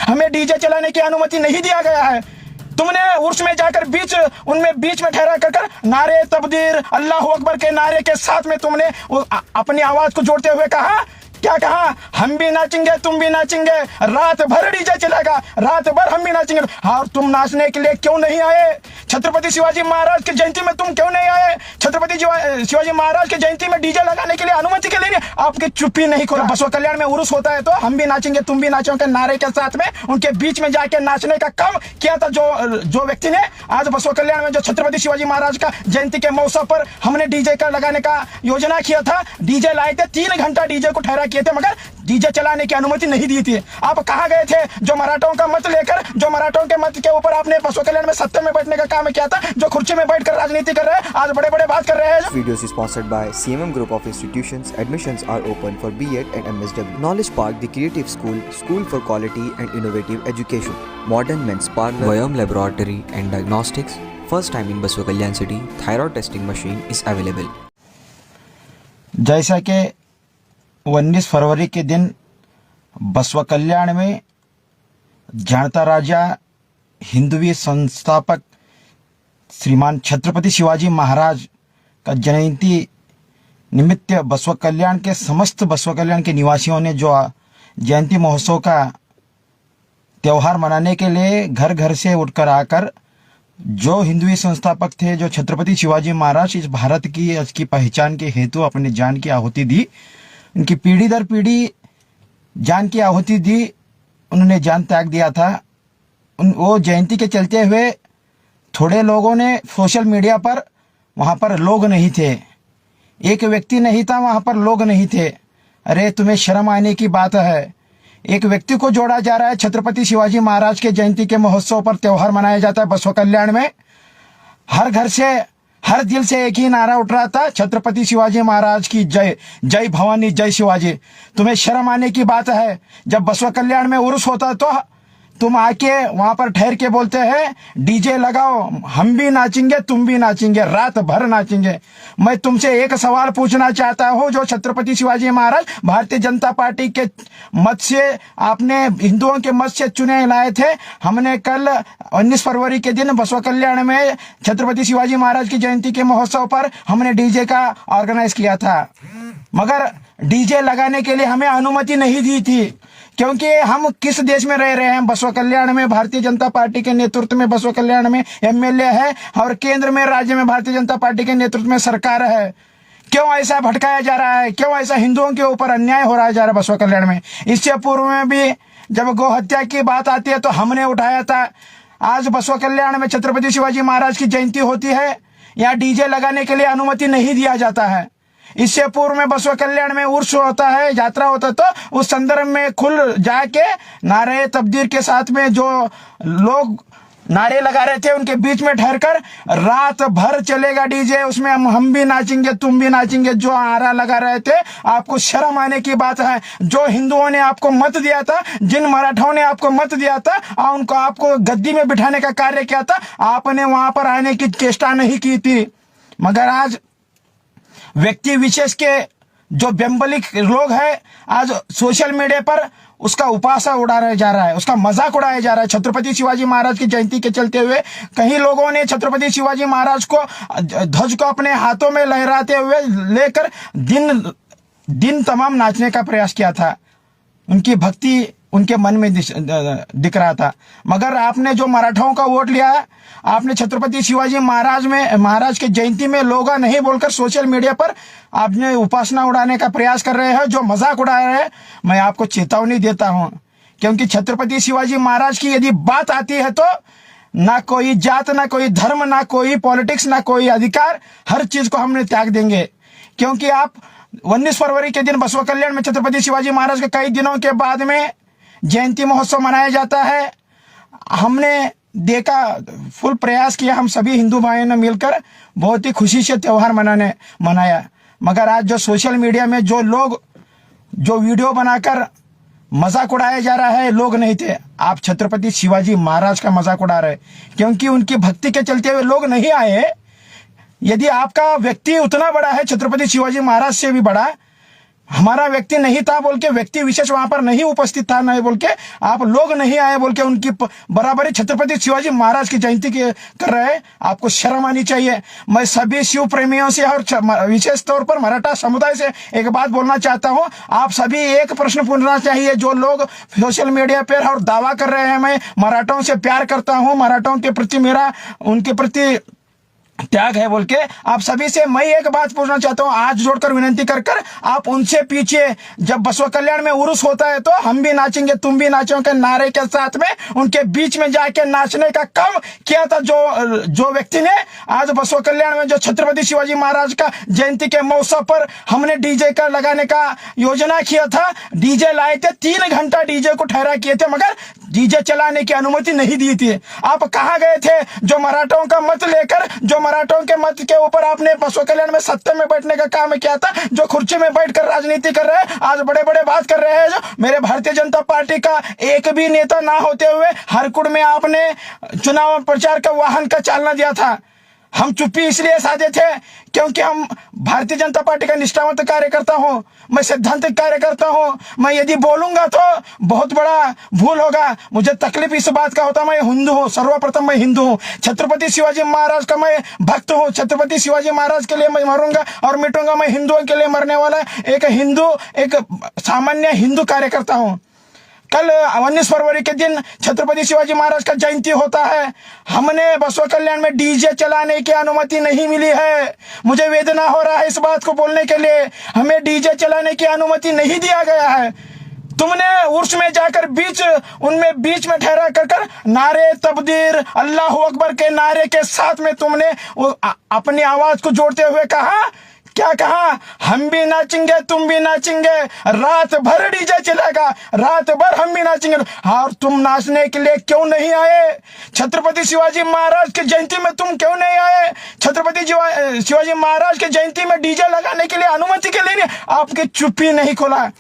हमें डीजे चलाने की अनुमति नहीं दिया गया है। तुमने उर्स में जाकर बीच में ठहरा कर नारे तकबीर अल्लाह अकबर के नारे के साथ में तुमने अपनी आवाज को जोड़ते हुए कहा, क्या कहा, हम भी नाचेंगे तुम भी नाचेंगे, रात भर डीजे चलेगा, रात भर हम भी नाचेंगे। हाँ, तुम नाचने के लिए क्यों नहीं आए? छत्रपति शिवाजी महाराज की जयंती में तुम क्यों नहीं आए? छत्रपति शिवाजी महाराज की जयंती में डीजे लगाने के लिए अनुमति के लिए आपकी चुप्पी नहीं खोला। बसवा कल्याण में उर्स होता है तो हम भी नाचेंगे तुम भी नाचोगे नारे के साथ में उनके बीच में जाके नाचने का काम किया था जो व्यक्ति ने आज बसवा कल्याण में जो छत्रपति शिवाजी महाराज का जयंती के मौसम पर हमने डीजे का लगाने का योजना किया था। डीजे लाए थे, 3 घंटा डीजे को ठहरा किए थे, मगर डीजे चलाने की अनुमति नहीं दी थी। आप कहां गए थे जो मराठों का मत लेकर, जो मराठों के मत के ऊपर आपने बसवा कल्याण में सत्ता में बैठने का काम किया था, जो कुर्सी में बैठकर राजनीति कर रहे हैं, आज बड़े बड़े बात कर रहे हैं। Videos is sponsored by CMM Group of Institutions. Admissions are open for B.Ed and MSW. Knowledge Park, the Creative School, School for Quality and Innovative Education. Modern Men's Parlor, Vyom Laboratory and Diagnostics. First time in Baswa Kalyan City, thyroid testing machine is available. जैसा कि 19 फरवरी के दिन बसवा कल्याण में जाणता राजा हिंदवी संस्थापक श्रीमान छत्रपति शिवाजी महाराज का जयंती निमित्त बसवा कल्याण के समस्त बसवा कल्याण के निवासियों ने जो जयंती महोत्सव का त्यौहार मनाने के लिए घर घर से उठकर आकर जो हिंदवी संस्थापक थे, जो छत्रपति शिवाजी महाराज इस भारत की इसकी पहचान के हेतु अपनी जान की आहुति दी, उनकी पीढ़ी दर पीढ़ी जान की आहुति दी, उन्होंने जान त्याग दिया था। वो जयंती के चलते हुए थोड़े लोगों ने सोशल मीडिया पर, वहाँ पर लोग नहीं थे, एक व्यक्ति नहीं था वहाँ पर, लोग नहीं थे। अरे तुम्हें शर्म आने की बात है। एक व्यक्ति को जोड़ा जा रहा है, छत्रपति शिवाजी महाराज के जयंती के महोत्सव पर त्यौहार मनाया जाता है बसवा कल्याण में। हर घर से, हर दिल से एक ही नारा उठ रहा था, छत्रपति शिवाजी महाराज की जय, जय भवानी, जय शिवाजी। तुम्हें शर्म आने की बात है। जब बसवा कल्याण में उर्स होता तो तुम आके वहां पर ठहर के बोलते हैं डीजे लगाओ, हम भी नाचेंगे तुम भी नाचेंगे, रात भर नाचेंगे। मैं तुमसे एक सवाल पूछना चाहता हूं, जो छत्रपति शिवाजी महाराज भारतीय जनता पार्टी के मत से, आपने हिंदुओं के मत से चुने लाए थे। हमने कल 19 फरवरी के दिन बसवा कल्याण में छत्रपति शिवाजी महाराज की जयंती के महोत्सव पर हमने डीजे का ऑर्गेनाइज किया था, मगर डीजे लगाने के लिए हमें अनुमति नहीं दी थी, क्योंकि हम किस देश में रह रहे हैं। बसवा कल्याण में भारतीय जनता पार्टी के नेतृत्व में बसवा कल्याण में एमएलए है और केंद्र में, राज्य में भारतीय जनता पार्टी के नेतृत्व में सरकार है। क्यों ऐसा भटकाया जा रहा है? क्यों ऐसा हिंदुओं के ऊपर अन्याय हो रहा जा रहा है बसवा कल्याण में? इससे पूर्व में भी जब गौ हत्या की बात आती है तो हमने उठाया था। आज बसवा कल्याण में छत्रपति शिवाजी महाराज की जयंती होती है, यहाँ डीजे लगाने के लिए अनुमति नहीं दिया जाता है। इससे पूर्व में बसवा कल्याण में उर्स होता है, यात्रा होता है, तो उस संदर्भ में खुल जाके नारे तकबीर के साथ में जो लोग नारे लगा रहे थे उनके बीच में ठहरकर रात भर चलेगा डीजे, उसमें हम भी नाचेंगे तुम भी नाचेंगे, जो नारा लगा रहे थे। आपको शर्म आने की बात है। जो हिंदुओं ने आपको मत दिया था, जिन मराठाओं ने आपको मत दिया था और उनको आपको गद्दी में बिठाने का कार्य किया था, आपने वहां पर आने की चेष्टा नहीं की थी। मगर आज व्यक्ति विशेष के जो बेम्बलिक लोग हैं, आज सोशल मीडिया पर उसका उपासा उड़ाया जा रहा है, उसका मजाक उड़ाया जा रहा है। छत्रपति शिवाजी महाराज की जयंती के चलते हुए कई लोगों ने छत्रपति शिवाजी महाराज को ध्वज को अपने हाथों में लहराते हुए लेकर दिन तमाम नाचने का प्रयास किया था। उनकी भक्ति उनके मन में दिख रहा था। मगर आपने जो मराठाओं का वोट लिया है, आपने छत्रपति शिवाजी महाराज के जयंती में लोग नहीं बोलकर सोशल मीडिया पर आपने उपासना उड़ाने का प्रयास कर रहे हैं, जो मजाक उड़ा रहे हैं। मैं आपको चेतावनी देता हूं, क्योंकि छत्रपति शिवाजी महाराज की यदि बात आती है तो ना कोई जात, ना कोई धर्म, ना कोई पॉलिटिक्स, ना कोई अधिकार, हर चीज को हमने त्याग देंगे। क्योंकि आप 19 फरवरी के दिन बसवा कल्याण में छत्रपति शिवाजी महाराज के कई दिनों के बाद में जयंती महोत्सव मनाया जाता है। हमने देखा, फुल प्रयास किया, हम सभी हिंदू भाइयों ने मिलकर बहुत ही खुशी से त्यौहार मनाया। मगर आज जो सोशल मीडिया में जो लोग जो वीडियो बनाकर मजाक उड़ाया जा रहा है, लोग नहीं थे। आप छत्रपति शिवाजी महाराज का मजाक उड़ा रहे, क्योंकि उनकी भक्ति के चलते हुए लोग नहीं आए। यदि आपका व्यक्ति उतना बड़ा है, छत्रपति शिवाजी महाराज से भी बड़ा, हमारा व्यक्ति नहीं था बोल के, व्यक्ति विशेष वहां पर नहीं उपस्थित था नहीं बोल के, आप लोग नहीं आए बोल के उनकी बराबरी छत्रपति शिवाजी महाराज की जयंती कर रहे हैं। आपको शर्म आनी चाहिए। मैं सभी शिव प्रेमियों से और विशेष तौर पर मराठा समुदाय से एक बात बोलना चाहता हूं। आप सभी एक प्रश्न पूछना चाहिए। जो लोग सोशल मीडिया पर और दावा कर रहे हैं मैं मराठों से प्यार करता हूं, मराठों के प्रति मेरा उनके प्रति त्याग है बोल के, आप सभी से मैं एक बात पूछना चाहता हूं, आज जोड़कर विनंती कर आप उनसे पीछे जब बसवा कल्याण में उर्स होता है तो हम भी नाचेंगे तुम भी नाचोगे नारे के साथ में उनके बीच में जाके नाचने का काम किया था जो व्यक्ति ने आज बसवा कल्याण में जो छत्रपति शिवाजी महाराज का जयंती के मौसम पर हमने डीजे का लगाने का योजना किया था। डीजे लाए थे, 3 घंटा डीजे को ठहरा किए थे, मगर डीजे चलाने की अनुमति नहीं दी थी। आप कहां गए थे जो मराठों का मत लेकर, जो मराठों के मत के ऊपर आपने बसवा कल्याण में सत्ता में बैठने का काम किया था, जो कुर्सी में बैठकर राजनीति कर रहे हैं, आज बड़े बड़े बात कर रहे हैं। जो मेरे भारतीय जनता पार्टी का एक भी नेता ना होते हुए हरकुड़ में आपने चुनाव प्रचार का वाहन का चालना दिया था। हम चुप्पी इसलिए साधे थे क्योंकि हम भारतीय जनता पार्टी का निष्ठावंत कार्यकर्ता हूं, मैं सैद्धांतिक कार्यकर्ता हूं। मैं यदि बोलूंगा तो बहुत बड़ा भूल होगा। मुझे तकलीफ इस बात का होता, मैं हिंदू हूं, सर्वप्रथम मैं हिंदू हूं, छत्रपति शिवाजी महाराज का मैं भक्त हूं। छत्रपति शिवाजी महाराज के लिए मैं मरूंगा और मिटूंगा। मैं हिंदुओं के लिए मरने वाला एक सामान्य हिंदू कार्यकर्ता हूं। कल 19 फरवरी के दिन छत्रपति शिवाजी महाराज का जयंती होता है। हमने बसवा कल्याण में डीजे चलाने की अनुमति नहीं मिली है। मुझे वेदना हो रहा है इस बात को बोलने के लिए। हमें डीजे चलाने की अनुमति नहीं दिया गया है। तुमने उर्स में जाकर बीच में ठहरा कर नारे तकबीर अल्लाह अकबर के नारे के साथ में तुमने अपनी आवाज को जोड़ते हुए कहा, क्या कहा, हम भी नाचेंगे तुम भी नाचेंगे, रात भर डीजे चलेगा, रात भर हम भी नाचेंगे। और तुम नाचने के लिए क्यों नहीं आए? छत्रपति शिवाजी महाराज की जयंती में तुम क्यों नहीं आए? छत्रपति शिवाजी महाराज की जयंती में डीजे लगाने के लिए अनुमति के लिए आपकी चुप्पी नहीं खोला।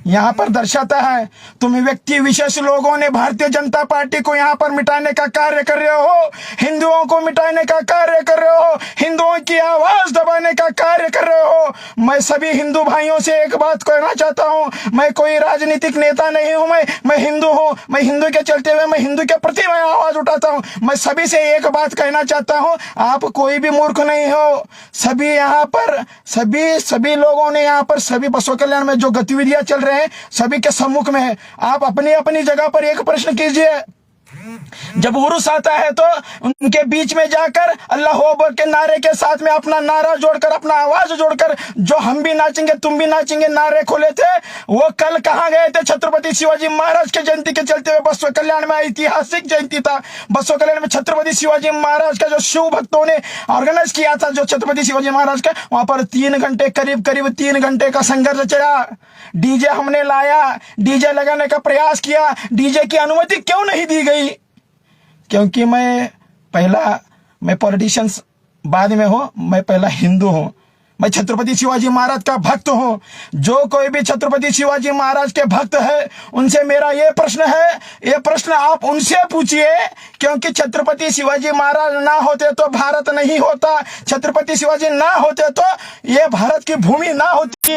यहाँ पर दर्शाता है तुम व्यक्ति विशेष लोगों ने भारतीय जनता पार्टी को यहाँ पर मिटाने का कार्य कर रहे हो, हिंदुओं को मिटाने का कार्य कर रहे हो, हिंदुओं की आवाज दबाने का कार्य कर रहे हो। मैं सभी हिंदू भाइयों से एक बात कहना चाहता हूँ, मैं कोई राजनीतिक नेता नहीं हूँ, मैं हिंदू हूँ। मैं हिंदू के चलते हुए मैं हिंदू के प्रति मैं आवाज उठाता हूँ। मैं सभी से एक बात कहना चाहता हूँ, आप कोई भी मूर्ख नहीं हो। सभी यहाँ पर सभी लोगों ने यहाँ पर सभी बसवा कल्याण में जो गतिविधियां चल रहे हैं सभी के सम्मुख में है। आप अपनी अपनी जगह पर एक प्रश्न कीजिए, जब उर्स आता है तो उनके बीच में जाकर अल्लाह अकबर के नारे के साथ में अपना नारा जोड़कर, अपना आवाज जोड़कर जो हम भी नाचेंगे तुम भी नाचेंगे नारे खोले थे, वो कल कहां गए थे? छत्रपति शिवाजी महाराज के जयंती के चलते हुए बसवा कल्याण में ऐतिहासिक जयंती था। बसवा कल्याण में छत्रपति शिवाजी महाराज का जो शिव भक्तों ने ऑर्गेनाइज किया था, जो छत्रपति शिवाजी महाराज का, वहां पर 3 घंटे करीब 3 घंटे का संघर्ष चला। डीजे हमने लाया, डीजे लगाने का प्रयास किया, डीजे की अनुमति क्यों नहीं दी गई? क्योंकि मैं पॉलिटिशियंस बाद में हूं, मैं पहला हिंदू हूं, मैं छत्रपति शिवाजी महाराज का भक्त हूं। जो कोई भी छत्रपति शिवाजी महाराज के भक्त है उनसे मेरा ये प्रश्न है, ये प्रश्न आप उनसे पूछिए, क्योंकि छत्रपति शिवाजी महाराज ना होते तो भारत नहीं होता, छत्रपति शिवाजी ना होते तो ये भारत की भूमि ना होती।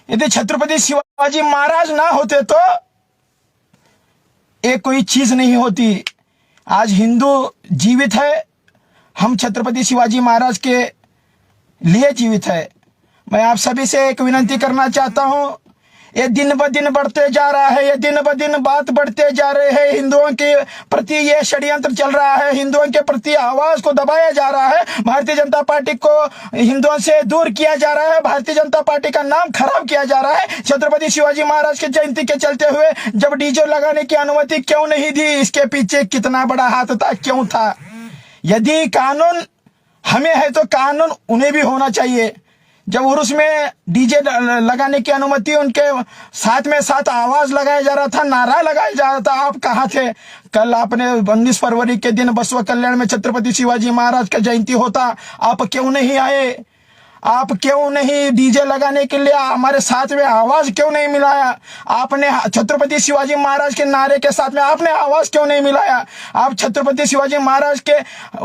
यदि छत्रपति शिवाजी महाराज ना होते तो एक कोई चीज नहीं होती। आज हिंदू जीवित है, हम छत्रपति शिवाजी महाराज के लिए जीवित है। मैं आप सभी से एक विनती करना चाहता हूं, ये दिन ब दिन बढ़ते जा रहा है, ये दिन ब दिन बात बढ़ते जा रहे हैं। हिंदुओं के प्रति ये षड्यंत्र चल रहा है, हिंदुओं के प्रति आवाज को दबाया जा रहा है, भारतीय जनता पार्टी को हिंदुओं से दूर किया जा रहा है, भारतीय जनता पार्टी का नाम खराब किया जा रहा है। छत्रपति शिवाजी महाराज की जयंती के चलते हुए जब डीजे लगाने की अनुमति क्यों नहीं दी? इसके पीछे कितना बड़ा हाथ था, क्यों था? यदि कानून हमें है तो कानून उन्हें भी होना चाहिए। जब उर्स में डीजे लगाने की अनुमति, उनके साथ में साथ आवाज लगाया जा रहा था, नारा लगाया जा रहा था, आप कहाँ थे? कल आपने 19 फरवरी के दिन बसवा कल्याण में छत्रपति शिवाजी महाराज का जयंती होता, आप क्यों नहीं आए? आप क्यों नहीं डीजे लगाने के लिए हमारे साथ में आवाज क्यों नहीं मिलाया? आपने छत्रपति शिवाजी महाराज के नारे के साथ में आपने आवाज क्यों नहीं मिलाया? आप छत्रपति शिवाजी महाराज के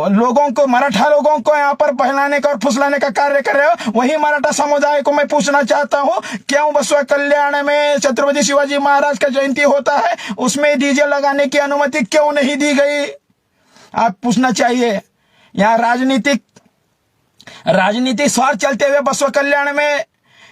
लोगों को, मराठा लोगों को यहाँ पर बहलाने का और फुसलाने का कार्य कर रहे हो। वही मराठा समुदाय को मैं पूछना चाहता हूँ, क्यों बसवा कल्याण में छत्रपति शिवाजी महाराज का जयंती होता है, उसमें डीजे लगाने की अनुमति क्यों नहीं दी गई? आप पूछना चाहिए। यहाँ राजनीतिक स्वार्थ चलते हुए बसवा कल्याण में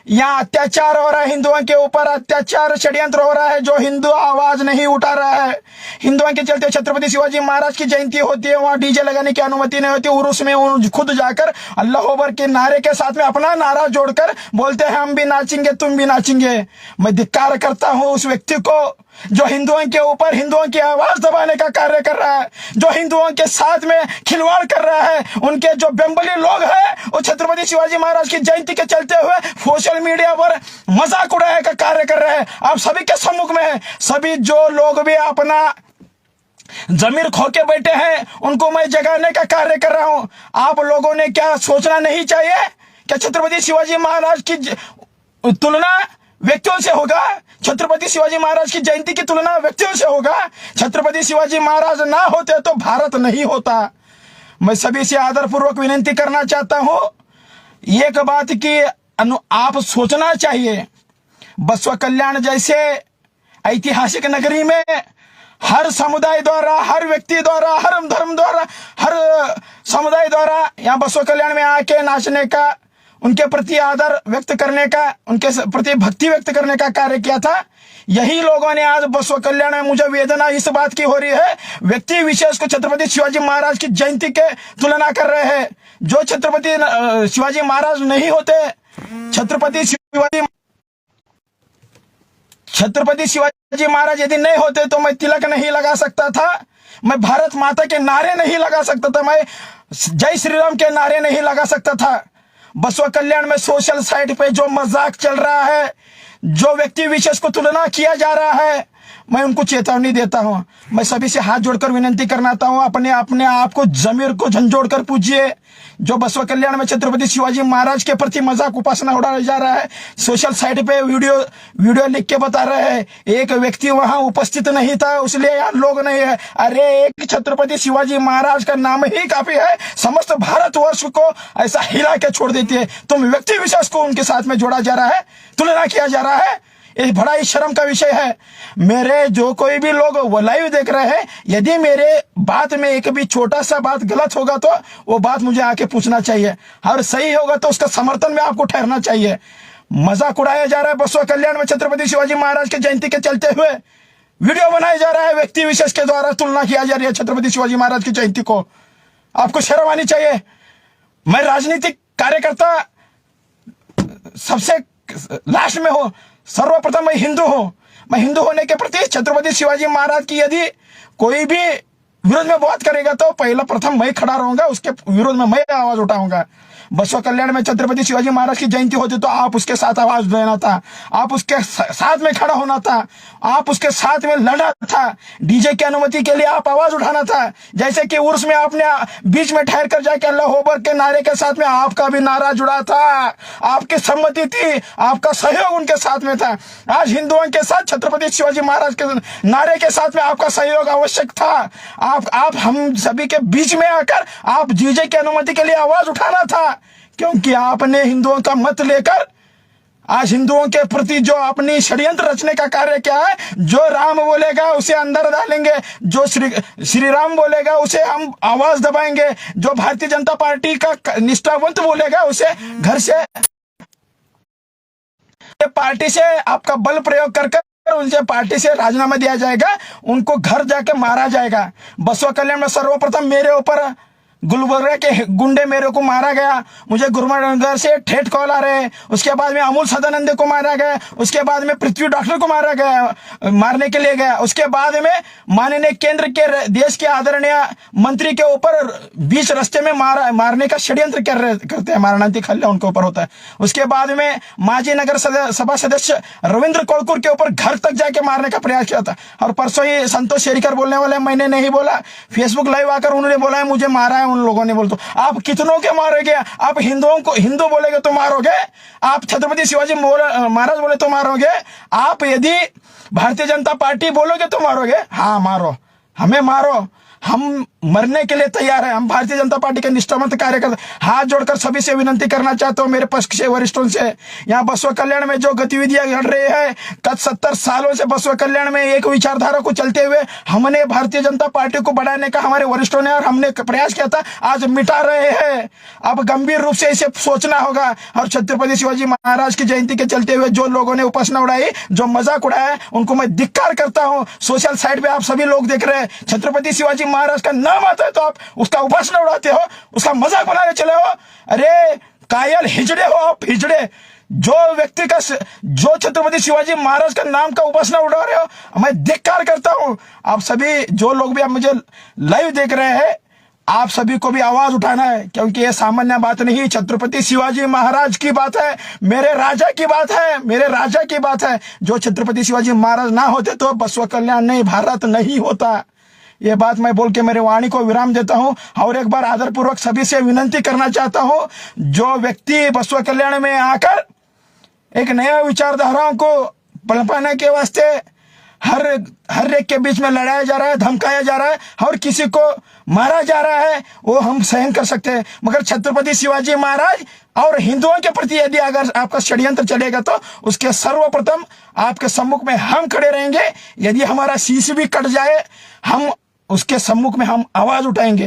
यहाँ अत्याचार हो रहा है, हिंदुओं के ऊपर अत्याचार षड्यंत्र हो रहा है, जो हिंदू आवाज नहीं उठा रहा है। हिंदुओं के चलते छत्रपति शिवाजी महाराज की जयंती होती है, वहां डीजे लगाने की अनुमति नहीं होती। उर्स में खुद जाकर अल्लाह अकबर के नारे के साथ में अपना नारा जोड़कर बोलते हैं हम भी नाचेंगे, तुम भी नाचेंगे। मैं धिक्कार करता हूं उस व्यक्ति को जो हिंदुओं के ऊपर हिंदुओं की आवाज दबाने का कार्य कर रहा है, जो हिंदुओं के साथ में खिलवाड़ कर रहा है। उनके जो बेंबली लोग हैं वो छत्रपति शिवाजी महाराज की जयंती के चलते हुए सोशल मीडिया पर मजाक उड़ाने का कार्य कर रहे हैं। आप सभी के सम्मुख में है, सभी जो लोग भी अपना जमीर खो के बैठे हैं उनको मैं जगाने का कार्य कर रहा हूं। आप लोगों ने क्या सोचना नहीं चाहिए? क्या छत्रपति शिवाजी महाराज की तुलना व्यक्तियों से होगा? छत्रपति शिवाजी महाराज की जयंती की तुलना व्यक्तियों से होगा? छत्रपति शिवाजी महाराज ना होते तो भारत नहीं होता। मैं सभी से आदरपूर्वक विनती करना चाहता हूं, एक बात की आप सोचना चाहिए। बसवा कल्याण जैसे ऐतिहासिक नगरी में हर समुदाय द्वारा, हर व्यक्ति द्वारा, हर धर्म द्वारा, हर समुदाय द्वारा यहाँ बसवा कल्याण में आके नाचने का, उनके प्रति आदर व्यक्त करने का, उनके प्रति भक्ति व्यक्त करने का कार्य किया था। यही लोगों ने आज बसवा कल्याण में, मुझे वेदना इस बात की हो रही है, व्यक्ति विशेष को छत्रपति शिवाजी महाराज की जयंती के तुलना कर रहे हैं। जो छत्रपति शिवाजी महाराज नहीं होते, छत्रपति शिवाजी महाराज यदि नहीं होते तो मैं तिलक नहीं लगा सकता था, मैं भारत माता के नारे नहीं लगा सकता था, मैं जय श्री राम के नारे नहीं लगा सकता था। बसवा कल्याण में सोशल साइट पे जो मजाक चल रहा है, जो व्यक्ति विशेष को तुलना किया जा रहा है, मैं उनको चेतावनी देता हूं। मैं सभी से हाथ जोड़कर विनती करना चाहता हूं, अपने आप को, जमीर को झंझोड़ कर पूछिए। जो बसवा कल्याण में छत्रपति शिवाजी महाराज के प्रति मजाक उपासना उड़ाया जा रहा है, सोशल साइट पे वीडियो लिख के बता रहे हैं, एक व्यक्ति वहां उपस्थित नहीं था इसलिए यार लोग नहीं है। अरे एक छत्रपति शिवाजी महाराज का नाम ही काफी है, समस्त भारतवर्ष को ऐसा हिला के छोड़ देती है। तुम व्यक्ति विशेष को उनके साथ में जोड़ा जा रहा है, तुलना किया जा रहा है, ये बड़ा ही शर्म का विषय है। मेरे जो कोई भी लोग वो लाइव देख रहे हैं, यदि मेरे बात में एक भी छोटा सा बात गलत होगा तो वो बात मुझे आके पूछना चाहिए, और सही होगा तो उसका समर्थन में आपको ठहरना चाहिए। मजाक उड़ाया जा रहा है बसवा कल्याण में छत्रपति शिवाजी महाराज के जयंती के चलते हुए, वीडियो बनाया जा रहा है, व्यक्ति विशेष के द्वारा तुलना किया जा रही है छत्रपति शिवाजी महाराज की जयंती को। आपको शर्म आनी चाहिए। मैं राजनीतिक कार्यकर्ता सबसे लास्ट में हूं, सर्वप्रथम मैं हिंदू हूं। मैं हिंदू होने के प्रति छत्रपति शिवाजी महाराज की यदि कोई भी विरोध में बात करेगा तो पहला प्रथम मैं खड़ा रहूंगा, उसके विरोध में मैं आवाज उठाऊंगा। बसवा कल्याण में छत्रपति शिवाजी महाराज की जयंती होती तो आप उसके साथ आवाज देना था, आप उसके साथ में खड़ा होना था, आप उसके साथ में लड़ना था, डीजे की अनुमति के लिए आप आवाज उठाना था। जैसे कि उर्स में आपने बीच में ठहर कर जाके अल्लाह अकबर के नारे के साथ में आपका भी नारा जुड़ा था, आपकी सम्मति थी, आपका सहयोग उनके साथ में था। आज हिंदुओं के साथ छत्रपति शिवाजी महाराज के नारे के साथ में आपका सहयोग आवश्यक था। आप हम सभी के बीच में आकर आप डीजे की अनुमति के लिए आवाज उठाना था, क्योंकि आपने हिंदुओं का मत लेकर आज हिंदुओं के प्रति जो अपनी षड्यंत्र रचने का कार्य किया है। जो राम बोलेगा उसे अंदर डालेंगे, जो श्री राम बोलेगा उसे हम आवाज दबाएंगे, जो भारतीय जनता पार्टी का निष्ठावंत बोलेगा उसे घर से, पार्टी से आपका बल प्रयोग कर उनसे पार्टी से राजीनामा दिया जाएगा, उनको घर जाके मारा जाएगा। बसवा कल्याण में सर्वप्रथम मेरे ऊपर गुलबर्गा के गुंडे मेरे को मारा गया, मुझे गुरुमनगर से ठेठ कॉल आ रहे, उसके बाद में अमूल सदानंद को मारा गया, उसके बाद में पृथ्वी डॉक्टर को मारा गया, मारने के लिए गया, उसके बाद में माननीय केंद्र के देश के आदरणीय मंत्री के ऊपर बीच रास्ते में मारने का षड्यंत्र करते हैं, मारणांतिक हल्ला उनके ऊपर होता है। उसके बाद में माजी नगर सभा सदस्य रविंद्र कोलकुर के ऊपर घर तक जाके मारने का प्रयास किया था। और परसों ही संतोष शेरिकर बोलने वाले, मैंने नहीं बोला, फेसबुक लाइव आकर उन्होंने बोला है मुझे मारा है, उन लोगों ने बोलते आप कितनों के मारोगे? आप हिंदुओं को हिंदू बोलेगे तो मारोगे, आप छत्रपति शिवाजी महाराज बोले तो मारोगे, आप यदि भारतीय जनता पार्टी बोलोगे तो मारोगे। हाँ मारो, हमें मारो, हम मरने के लिए तैयार है। हम भारतीय जनता पार्टी के निष्ठावंत कार्यकर्ता हाथ जोड़कर सभी से विनती करना चाहता हूं, मेरे पक्ष से वरिष्ठों से, यहाँ बसवा कल्याण में जो गतिविधियां घट रही है, गत 70 सालों से बसवा कल्याण में एक विचारधारा को चलते हुए हमने भारतीय जनता पार्टी को बढ़ाने का हमारे वरिष्ठों ने और हमने प्रयास किया था, आज मिटा रहे हैं। अब गंभीर रूप से इसे सोचना होगा। और छत्रपति शिवाजी महाराज की जयंती के चलते हुए जो लोगों ने उपासना उड़ाई, जो मजाक उड़ाया, उनको मैं धिक्कार करता हूं। सोशल साइट पे आप सभी लोग देख रहे हैं, छत्रपति शिवाजी महाराज का नाम आता है तो आप उसका उपासना उड़ाते हो, उसका मजाक बनाने चले हो। अरे कायल हिजड़े हो आप, हिजड़े। जो व्यक्ति का, जो छत्रपति शिवाजी महाराज का नाम का उपासना उड़ा रहे हो, मैं धिक्कार करता हूं। आप सभी जो लोग भी आप मुझे लाइव देख रहे हैं, आप सभी को भी आवाज उठाना है, क्योंकि ये सामान्य बात नहीं, छत्रपति शिवाजी महाराज की बात है, मेरे राजा की बात है, मेरे राजा की बात है। जो छत्रपति शिवाजी महाराज ना होते तो बसवा कल्याण नहीं, भारत नहीं होता। ये बात मैं बोल के मेरे वाणी को विराम देता हूं और एक बार आदरपूर्वक सभी से विनती करना चाहता हूं, जो व्यक्ति बसवा कल्याण में आकर एक नया विचारधाराओं को पनपाने के वास्ते हर एक के बीच में लड़ाया जा रहा है, धमकाया जा रहा है और किसी को मारा जा रहा है, वो हम सहन कर सकते हैं। मगर छत्रपति शिवाजी महाराज और हिंदुओं के प्रति यदि अगर आपका षड्यंत्र चलेगा तो उसके सर्वप्रथम आपके सम्मुख में हम खड़े रहेंगे। यदि हमारा शीश भी कट जाए, हम उसके सम्मुख में हम आवाज उठाएंगे।